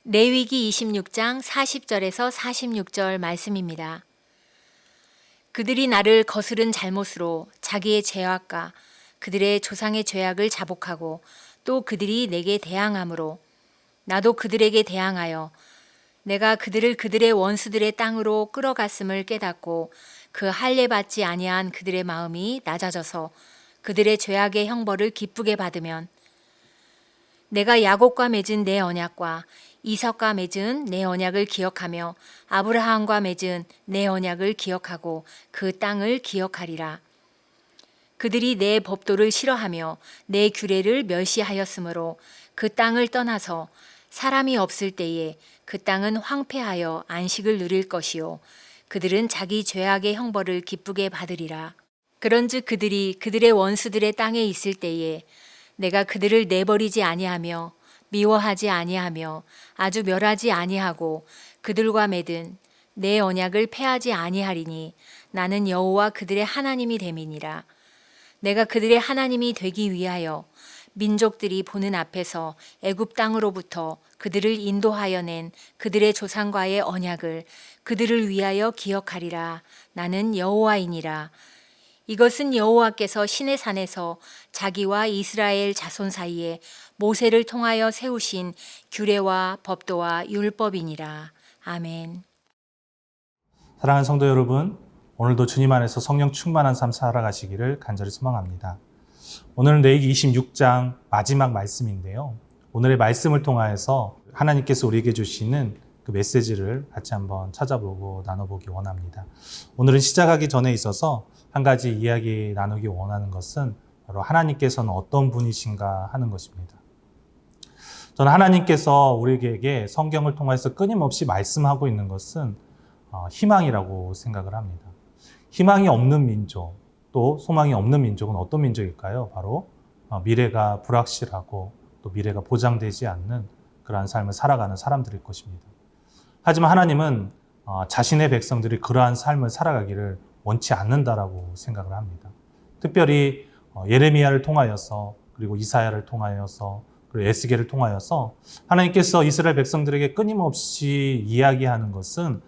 레위기 26장 40절에서 46절 말씀입니다. 그들이 나를 거스른 잘못으로 자기의 죄악과 그들의 조상의 죄악을 자복하고 또 그들이 내게 대항함으로 나도 그들에게 대항하여 내가 그들을 그들의 원수들의 땅으로 끌어갔음을 깨닫고 그 할례 받지 아니한 그들의 마음이 낮아져서 그들의 죄악의 형벌을 기쁘게 받으면 내가 야곱과 맺은 내 언약과 이삭과 맺은 내 언약을 기억하며 아브라함과 맺은 내 언약을 기억하고 그 땅을 기억하리라. 그들이 내 법도를 싫어하며 내 규례를 멸시하였으므로 그 땅을 떠나서 사람이 없을 때에 그 땅은 황폐하여 안식을 누릴 것이요 그들은 자기 죄악의 형벌을 기쁘게 받으리라. 그런즉 그들이 그들의 원수들의 땅에 있을 때에 내가 그들을 내버리지 아니하며 미워하지 아니하며 아주 멸하지 아니하고 그들과 맺은 내 언약을 폐하지 아니하리니 나는 여호와 그들의 하나님이 됨이니라. 내가 그들의 하나님이 되기 위하여 민족들이 보는 앞에서 애굽 땅으로부터 그들을 인도하여 낸 그들의 조상과의 언약을 그들을 위하여 기억하리라. 나는 여호와이니라. 이것은 여호와께서 시내 산에서 자기와 이스라엘 자손 사이에 모세를 통하여 세우신 규례와 법도와 율법이니라. 아멘. 사랑하는 성도 여러분, 오늘도 주님 안에서 성령 충만한 삶 살아가시기를 간절히 소망합니다. 오늘은 레위기 26장 마지막 말씀인데요. 오늘의 말씀을 통하여서 하나님께서 우리에게 주시는 그 메시지를 같이 한번 찾아보고 나눠보기 원합니다. 오늘은 시작하기 전에 있어서 한 가지 이야기 나누기 원하는 것은 바로 하나님께서는 어떤 분이신가 하는 것입니다. 저는 하나님께서 우리에게 성경을 통해서 끊임없이 말씀하고 있는 것은 희망이라고 생각을 합니다. 희망이 없는 민족, 또 소망이 없는 민족은 어떤 민족일까요? 바로 미래가 불확실하고 또 미래가 보장되지 않는 그러한 삶을 살아가는 사람들일 것입니다. 하지만 하나님은 자신의 백성들이 그러한 삶을 살아가기를 원치 않는다라고 생각을 합니다. 특별히 예레미야를 통하여서 그리고 이사야를 통하여서 그리고 에스겔을 통하여서 하나님께서 이스라엘 백성들에게 끊임없이 이야기하는 것은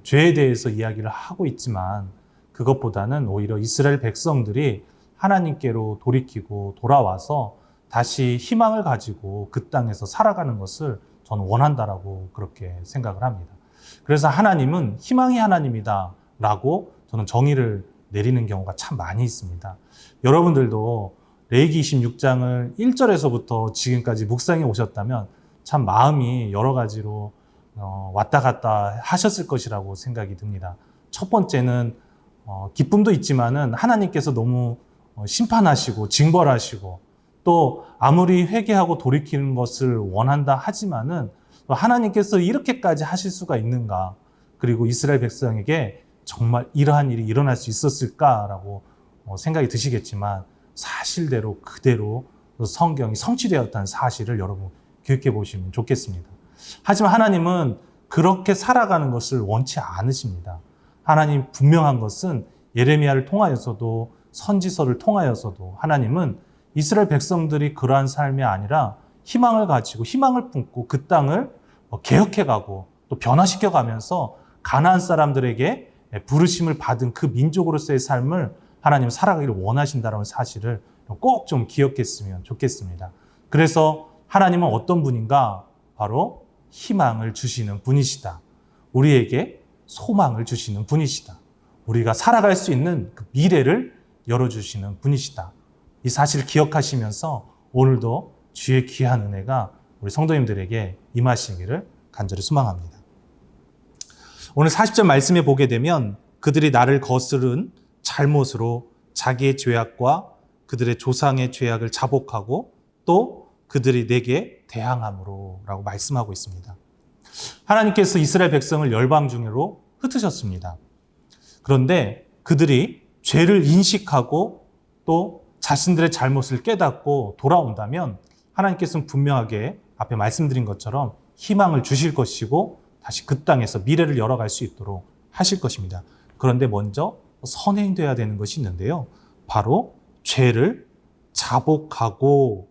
죄에 대해서 이야기를 하고 있지만 그것보다는 오히려 이스라엘 백성들이 하나님께로 돌이키고 돌아와서 다시 희망을 가지고 그 땅에서 살아가는 것을 저는 원한다라고 그렇게 생각을 합니다. 그래서 하나님은 희망의 하나님이다라고 저는 정의를 내리는 경우가 참 많이 있습니다. 여러분들도 레위기 26장을 1절에서부터 지금까지 묵상해 오셨다면 참 마음이 여러 가지로 왔다 갔다 하셨을 것이라고 생각이 듭니다. 첫 번째는 기쁨도 있지만은 하나님께서 너무 심판하시고 징벌하시고 또 아무리 회개하고 돌이키는 것을 원한다 하지만은 하나님께서 이렇게까지 하실 수가 있는가, 그리고 이스라엘 백성에게 정말 이러한 일이 일어날 수 있었을까라고 생각이 드시겠지만 사실대로 그대로 성경이 성취되었다는 사실을 여러분 기억해 보시면 좋겠습니다. 하지만 하나님은 그렇게 살아가는 것을 원치 않으십니다. 하나님 분명한 것은 예레미야를 통하여서도 선지서를 통하여서도 하나님은 이스라엘 백성들이 그러한 삶이 아니라 희망을 가지고 희망을 품고 그 땅을 개혁해가고 또 변화시켜가면서 가나안 사람들에게 부르심을 받은 그 민족으로서의 삶을 하나님은 살아가기를 원하신다는 사실을 꼭 좀 기억했으면 좋겠습니다. 그래서 하나님은 어떤 분인가? 바로 희망을 주시는 분이시다. 우리에게 소망을 주시는 분이시다. 우리가 살아갈 수 있는 그 미래를 열어주시는 분이시다. 이 사실을 기억하시면서 오늘도 주의 귀한 은혜가 우리 성도님들에게 임하시기를 간절히 소망합니다. 오늘 40절 말씀에 보게 되면 그들이 나를 거스른 잘못으로 자기의 죄악과 그들의 조상의 죄악을 자복하고 또 그들이 내게 대항함으로 라고 말씀하고 있습니다. 하나님께서 이스라엘 백성을 열방 중으로 흩으셨습니다. 그런데 그들이 죄를 인식하고 또 자신들의 잘못을 깨닫고 돌아온다면 하나님께서는 분명하게 앞에 말씀드린 것처럼 희망을 주실 것이고 다시 그 땅에서 미래를 열어갈 수 있도록 하실 것입니다. 그런데 먼저 선행돼야 되는 것이 있는데요. 바로 죄를 자복하고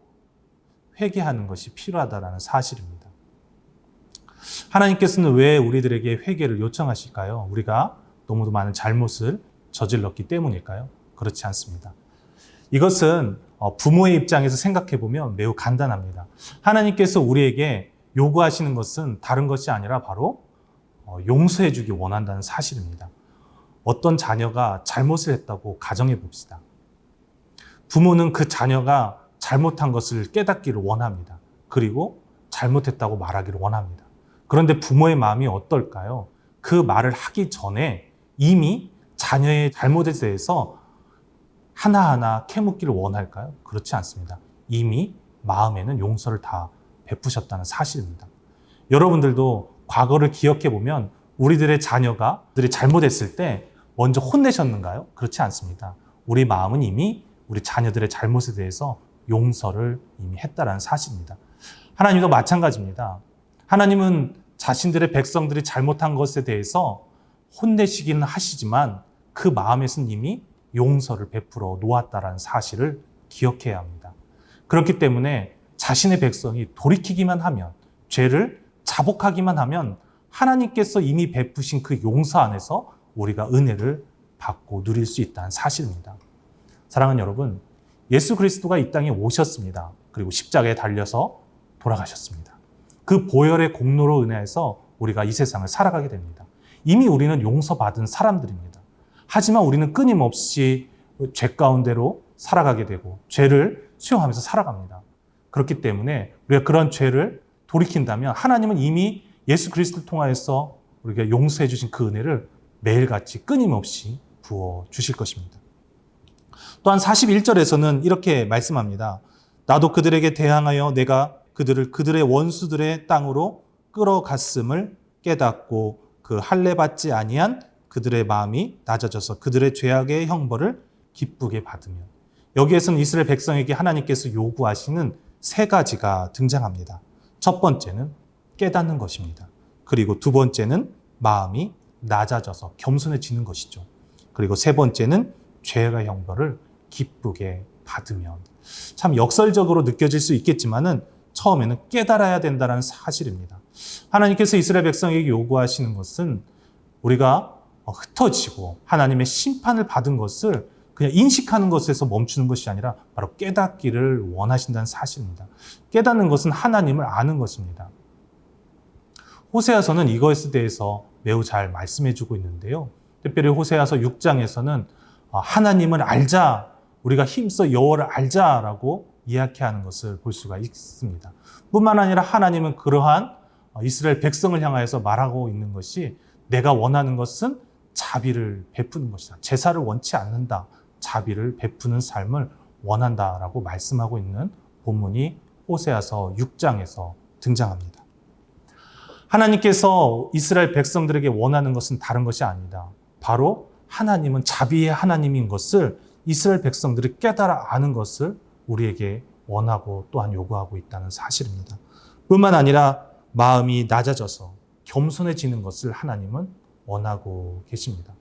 회개하는 것이 필요하다는 사실입니다. 하나님께서는 왜 우리들에게 회개를 요청하실까요? 우리가 너무도 많은 잘못을 저질렀기 때문일까요? 그렇지 않습니다. 이것은 부모의 입장에서 생각해 보면 매우 간단합니다. 하나님께서 우리에게 요구하시는 것은 다른 것이 아니라 바로 용서해 주기 원한다는 사실입니다. 어떤 자녀가 잘못을 했다고 가정해 봅시다. 부모는 그 자녀가 잘못한 것을 깨닫기를 원합니다. 그리고 잘못했다고 말하기를 원합니다. 그런데 부모의 마음이 어떨까요? 그 말을 하기 전에 이미 자녀의 잘못에 대해서 하나하나 캐묻기를 원할까요? 그렇지 않습니다. 이미 마음에는 용서를 다 베푸셨다는 사실입니다. 여러분들도 과거를 기억해 보면 우리들의 자녀가 들이 잘못했을 때 먼저 혼내셨는가요? 그렇지 않습니다. 우리 마음은 이미 우리 자녀들의 잘못에 대해서 용서를 이미 했다는 사실입니다. 하나님도 마찬가지입니다. 하나님은 자신들의 백성들이 잘못한 것에 대해서 혼내시기는 하시지만 그 마음에서는 이미 용서를 베풀어 놓았다는 사실을 기억해야 합니다. 그렇기 때문에 자신의 백성이 돌이키기만 하면, 죄를 자복하기만 하면 하나님께서 이미 베푸신 그 용서 안에서 우리가 은혜를 받고 누릴 수 있다는 사실입니다. 사랑하는 여러분, 예수 그리스도가 이 땅에 오셨습니다. 그리고 십자가에 달려서 돌아가셨습니다. 그 보혈의 공로로 인해서 우리가 이 세상을 살아가게 됩니다. 이미 우리는 용서받은 사람들입니다. 하지만 우리는 끊임없이 죄 가운데로 살아가게 되고 죄를 수용하면서 살아갑니다. 그렇기 때문에 우리가 그런 죄를 돌이킨다면 하나님은 이미 예수 그리스도를 통하여서 우리가 용서해 주신 그 은혜를 매일같이 끊임없이 부어 주실 것입니다. 또한 41절에서는 이렇게 말씀합니다. 나도 그들에게 대항하여 내가 그들을 그들의 원수들의 땅으로 끌어갔음을 깨닫고 그 할례 받지 아니한 그들의 마음이 낮아져서 그들의 죄악의 형벌을 기쁘게 받으며, 여기에서는 이스라엘 백성에게 하나님께서 요구하시는 세 가지가 등장합니다. 첫 번째는 깨닫는 것입니다. 그리고 두 번째는 마음이 낮아져서 겸손해지는 것이죠. 그리고 세 번째는 죄의 형벌을 기쁘게 받으면. 참 역설적으로 느껴질 수 있겠지만은 처음에는 깨달아야 된다는 사실입니다. 하나님께서 이스라엘 백성에게 요구하시는 것은 우리가 흩어지고 하나님의 심판을 받은 것을 그냥 인식하는 것에서 멈추는 것이 아니라 바로 깨닫기를 원하신다는 사실입니다. 깨닫는 것은 하나님을 아는 것입니다. 호세아서는 이것에 대해서 매우 잘 말씀해 주고 있는데요. 특별히 호세아서 6장에서는 하나님을 알자, 우리가 힘써 여호와를 알자라고 이야기하는 것을 볼 수가 있습니다. 뿐만 아니라 하나님은 그러한 이스라엘 백성을 향하여서 말하고 있는 것이, 내가 원하는 것은 자비를 베푸는 것이다. 제사를 원치 않는다. 자비를 베푸는 삶을 원한다라고 말씀하고 있는 본문이 호세아서 6장에서 등장합니다. 하나님께서 이스라엘 백성들에게 원하는 것은 다른 것이 아니다. 바로 하나님은 자비의 하나님인 것을 이스라엘 백성들이 깨달아 아는 것을 우리에게 원하고 또한 요구하고 있다는 사실입니다. 뿐만 아니라 마음이 낮아져서 겸손해지는 것을 하나님은 원하고 계십니다.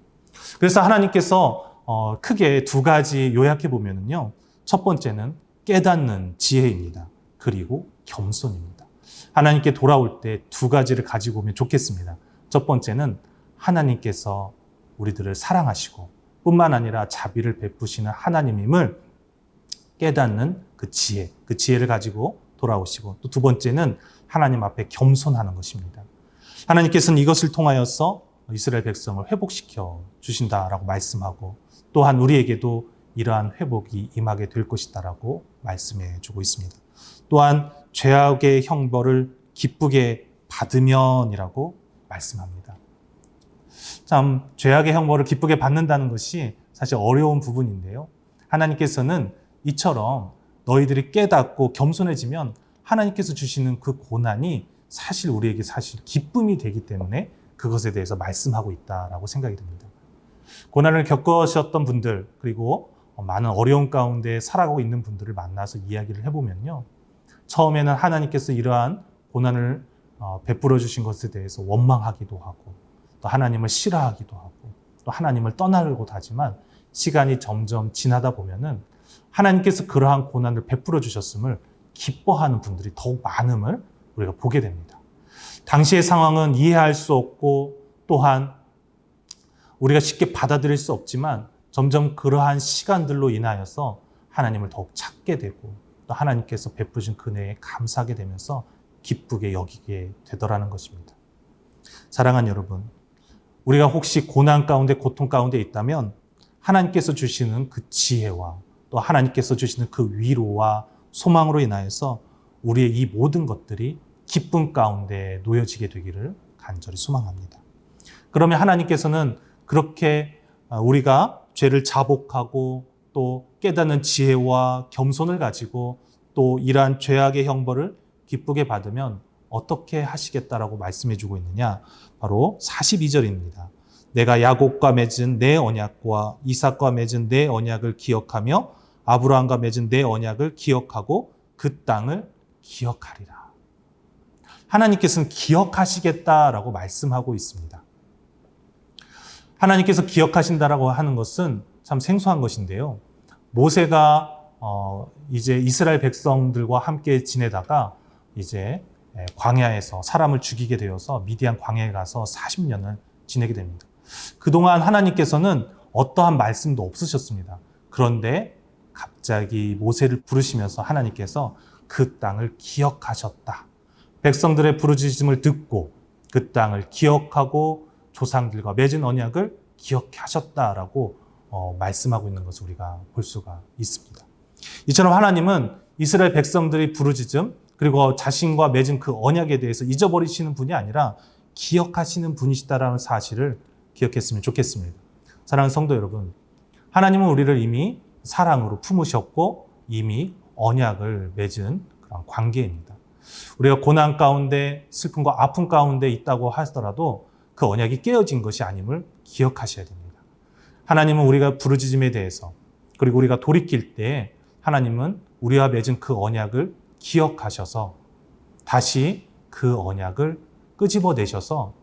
그래서 하나님께서 크게 두 가지 요약해 보면요. 첫 번째는 깨닫는 지혜입니다. 그리고 겸손입니다. 하나님께 돌아올 때 두 가지를 가지고 오면 좋겠습니다. 첫 번째는 하나님께서 우리들을 사랑하시고 뿐만 아니라 자비를 베푸시는 하나님임을 깨닫는 그 지혜를 가지고 돌아오시고, 또 두 번째는 하나님 앞에 겸손하는 것입니다. 하나님께서는 이것을 통하여서 이스라엘 백성을 회복시켜 주신다라고 말씀하고, 또한 우리에게도 이러한 회복이 임하게 될 것이다라고 말씀해 주고 있습니다. 또한 죄악의 형벌을 기쁘게 받으면이라고 말씀합니다. 참, 죄악의 형벌을 기쁘게 받는다는 것이 사실 어려운 부분인데요. 하나님께서는 이처럼 너희들이 깨닫고 겸손해지면 하나님께서 주시는 그 고난이 사실 우리에게 사실 기쁨이 되기 때문에 그것에 대해서 말씀하고 있다라고 생각이 듭니다. 고난을 겪으셨던 분들, 그리고 많은 어려움 가운데 살아가고 있는 분들을 만나서 이야기를 해보면요. 처음에는 하나님께서 이러한 고난을 베풀어 주신 것에 대해서 원망하기도 하고, 또 하나님을 싫어하기도 하고, 또 하나님을 떠나려고 하지만 시간이 점점 지나다 보면은 하나님께서 그러한 고난을 베풀어 주셨음을 기뻐하는 분들이 더욱 많음을 우리가 보게 됩니다. 당시의 상황은 이해할 수 없고 또한 우리가 쉽게 받아들일 수 없지만 점점 그러한 시간들로 인하여서 하나님을 더욱 찾게 되고 또 하나님께서 베푸신 그 은혜에 감사하게 되면서 기쁘게 여기게 되더라는 것입니다. 사랑하는 여러분, 우리가 혹시 고난 가운데 고통 가운데 있다면 하나님께서 주시는 그 지혜와 또 하나님께서 주시는 그 위로와 소망으로 인하여서 우리의 이 모든 것들이 기쁨 가운데 놓여지게 되기를 간절히 소망합니다. 그러면 하나님께서는 그렇게 우리가 죄를 자복하고 또 깨닫는 지혜와 겸손을 가지고 또 이러한 죄악의 형벌을 기쁘게 받으면 어떻게 하시겠다라고 말씀해 주고 있느냐? 바로 42절입니다. 내가 야곱과 맺은 내 언약과 이삭과 맺은 내 언약을 기억하며 아브라함과 맺은 내 언약을 기억하고 그 땅을 기억하리라. 하나님께서는 기억하시겠다라고 말씀하고 있습니다. 하나님께서 기억하신다라고 하는 것은 참 생소한 것인데요. 모세가 이제 이스라엘 백성들과 함께 지내다가 이제 광야에서 사람을 죽이게 되어서 미디안 광야에 가서 40년을 지내게 됩니다. 그동안 하나님께서는 어떠한 말씀도 없으셨습니다. 그런데 갑자기 모세를 부르시면서 하나님께서 그 땅을 기억하셨다. 백성들의 부르짖음을 듣고 그 땅을 기억하고 조상들과 맺은 언약을 기억하셨다라고 말씀하고 있는 것을 우리가 볼 수가 있습니다. 이처럼 하나님은 이스라엘 백성들의 부르짖음 그리고 자신과 맺은 그 언약에 대해서 잊어버리시는 분이 아니라 기억하시는 분이시다라는 사실을 기억했으면 좋겠습니다. 사랑하는 성도 여러분, 하나님은 우리를 이미 사랑으로 품으셨고 이미 언약을 맺은 그런 관계입니다. 우리가 고난 가운데 슬픔과 아픔 가운데 있다고 하더라도 그 언약이 깨어진 것이 아님을 기억하셔야 됩니다. 하나님은 우리가 부르짖음에 대해서 그리고 우리가 돌이킬 때 하나님은 우리와 맺은 그 언약을 기억하셔서 다시 그 언약을 끄집어내셔서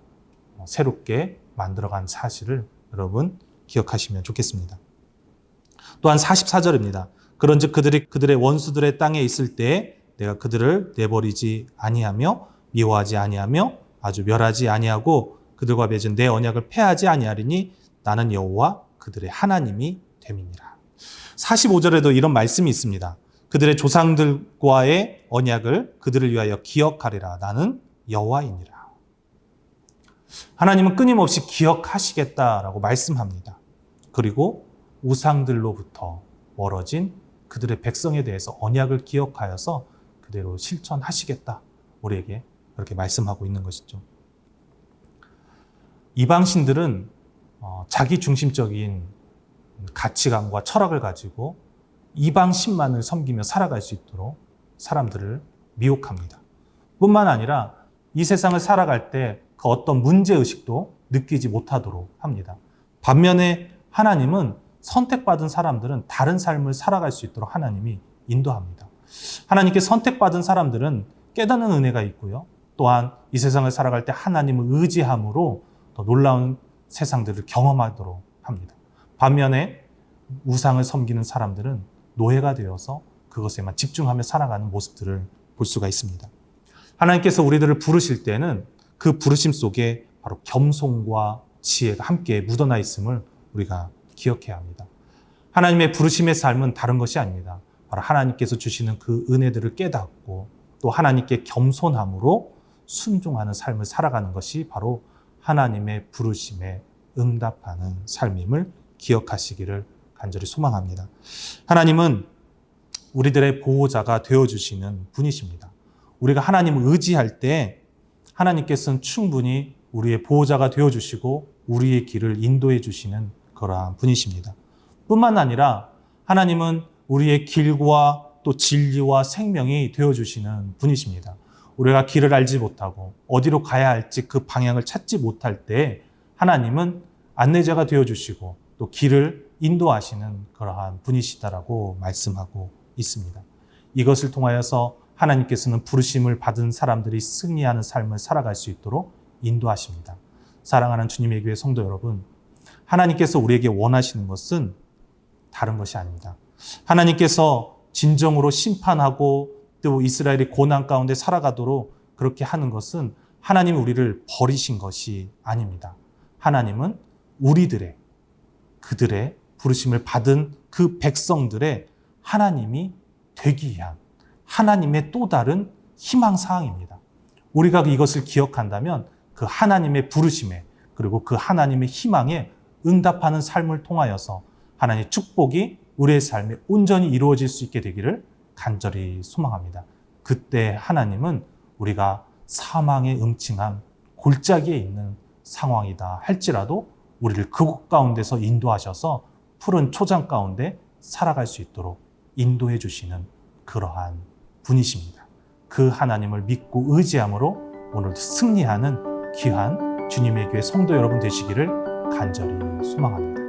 새롭게 만들어간 사실을 여러분 기억하시면 좋겠습니다. 또한 44절입니다. 그런즉 그들이 그들의 원수들의 땅에 있을 때에 내가 그들을 내버리지 아니하며 미워하지 아니하며 아주 멸하지 아니하고 그들과 맺은 내 언약을 폐하지 아니하리니 나는 여호와 그들의 하나님이 됨이니라. 45절에도 이런 말씀이 있습니다. 그들의 조상들과의 언약을 그들을 위하여 기억하리라. 나는 여호와이니라. 하나님은 끊임없이 기억하시겠다라고 말씀합니다. 그리고 우상들로부터 멀어진 그들의 백성에 대해서 언약을 기억하여서 그대로 실천하시겠다. 우리에게 그렇게 말씀하고 있는 것이죠. 이방신들은 자기 중심적인 가치관과 철학을 가지고 이방신만을 섬기며 살아갈 수 있도록 사람들을 미혹합니다. 뿐만 아니라 이 세상을 살아갈 때 그 어떤 문제의식도 느끼지 못하도록 합니다. 반면에 하나님은 선택받은 사람들은 다른 삶을 살아갈 수 있도록 하나님이 인도합니다. 하나님께 선택받은 사람들은 깨닫는 은혜가 있고요. 또한 이 세상을 살아갈 때 하나님을 의지함으로 더 놀라운 세상들을 경험하도록 합니다. 반면에 우상을 섬기는 사람들은 노예가 되어서 그것에만 집중하며 살아가는 모습들을 볼 수가 있습니다. 하나님께서 우리들을 부르실 때는 그 부르심 속에 바로 겸손과 지혜가 함께 묻어나 있음을 우리가 기억해야 합니다. 하나님의 부르심의 삶은 다른 것이 아닙니다. 바로 하나님께서 주시는 그 은혜들을 깨닫고 또 하나님께 겸손함으로 순종하는 삶을 살아가는 것이 바로 하나님의 부르심에 응답하는 삶임을 기억하시기를 간절히 소망합니다. 하나님은 우리들의 보호자가 되어주시는 분이십니다. 우리가 하나님을 의지할 때 하나님께서는 충분히 우리의 보호자가 되어주시고 우리의 길을 인도해 주시는 그러한 분이십니다. 뿐만 아니라 하나님은 우리의 길과 또 진리와 생명이 되어주시는 분이십니다. 우리가 길을 알지 못하고 어디로 가야 할지 그 방향을 찾지 못할 때 하나님은 안내자가 되어주시고 또 길을 인도하시는 그러한 분이시다라고 말씀하고 있습니다. 이것을 통하여서 하나님께서는 부르심을 받은 사람들이 승리하는 삶을 살아갈 수 있도록 인도하십니다. 사랑하는 주님의 교회 성도 여러분, 하나님께서 우리에게 원하시는 것은 다른 것이 아닙니다. 하나님께서 진정으로 심판하고 또 이스라엘이 고난 가운데 살아가도록 그렇게 하는 것은 하나님은 우리를 버리신 것이 아닙니다. 하나님은 그들의 부르심을 받은 그 백성들의 하나님이 되기 위한 하나님의 또 다른 희망사항입니다. 우리가 이것을 기억한다면 그 하나님의 부르심에 그리고 그 하나님의 희망에 응답하는 삶을 통하여서 하나님의 축복이 우리의 삶에 온전히 이루어질 수 있게 되기를 간절히 소망합니다. 그때 하나님은 우리가 사망의 음침한 골짜기에 있는 상황이다 할지라도 우리를 그곳 가운데서 인도하셔서 푸른 초장 가운데 살아갈 수 있도록 인도해 주시는 그러한 분이십니다. 그 하나님을 믿고 의지함으로 오늘도 승리하는 귀한 주님의 교회 성도 여러분 되시기를 간절히 소망합니다.